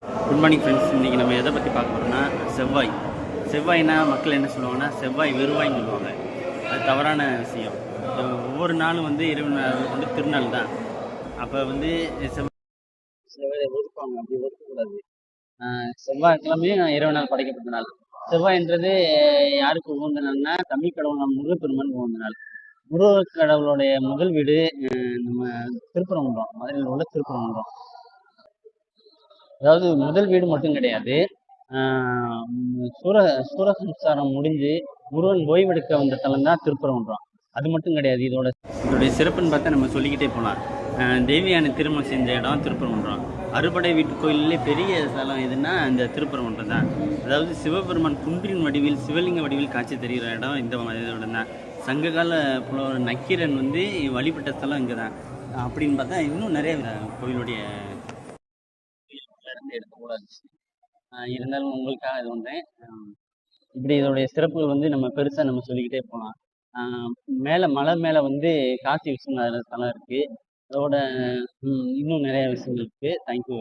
Good morning friends. இன்றைக்கி நம்ம எதை பற்றி பார்க்க போகிறோம்னா செவ்வாய். செவ்வாய்னா மக்கள் என்ன சொல்லுவாங்கன்னா செவ்வாய் வெறுவாய்ன்னு சொல்லுவாங்க. அது தவறான விஷயம். ஒவ்வொரு நாளும் வந்து இறைவன் வந்து திருநாள் தான். அப்போ வந்து செவ்வாயை ஒதுக்குவாங்க, அப்படி ஒதுக்கக்கூடாது. செவ்வாய்க்கிழமை இறைவனால் படைக்கப்பட்ட நாள். செவ்வாய்ன்றது யாருக்கு உகந்த நாள்னா தமிழ் கடவுள் முருகப்பெருமான் உகந்த நாள். முருகக் கடவுளுடைய முதல் வீடு நம்ம திருப்பரங்குன்றம், மதுரையில் உள்ள திருப்பரங்குன்றம். அதாவது முதல் வீடு மட்டும் கிடையாது. சூர சூரசம்சாரம் முடிஞ்சு முருகன் ஓய்வெடுக்க வந்த தலம் தான் திருப்பரங்குன்றம். அது மட்டும் கிடையாது. இதோடைய சிறப்புன்னு பார்த்தா நம்ம சொல்லிக்கிட்டே போகலாம். தேவியானை திருமணம் செஞ்ச இடம் திருப்பரங்குன்றம். அறுபடை வீட்டு கோயிலே பெரிய ஸ்தலம் எதுன்னா இந்த திருப்பரங்குன்றம் தான். அதாவது சிவபெருமான் குன்றின் வடிவில் சிவலிங்க வடிவில் காட்சி தெரிகிற இடம் இதோட தான். சங்ககால புலவர் நக்கீரன் வந்து வழிபட்ட ஸ்தலம் இங்கே தான். அப்படின்னு பார்த்தா இன்னும் நிறைய கோயிலுடைய எடுக்கக்கூடாது. இருந்தாலும் உங்களுக்காக இது வந்தேன். இப்படி இதோடைய சிறப்புகள் வந்து நம்ம பெருசாக நம்ம சொல்லிக்கிட்டே போகலாம். மேலே மலை மேலே வந்து காசி விஸ்வநாதர் தலம் இருக்குது. அதோட இன்னும் நிறைய விஷயங்கள் இருக்குது. தேங்க்யூ.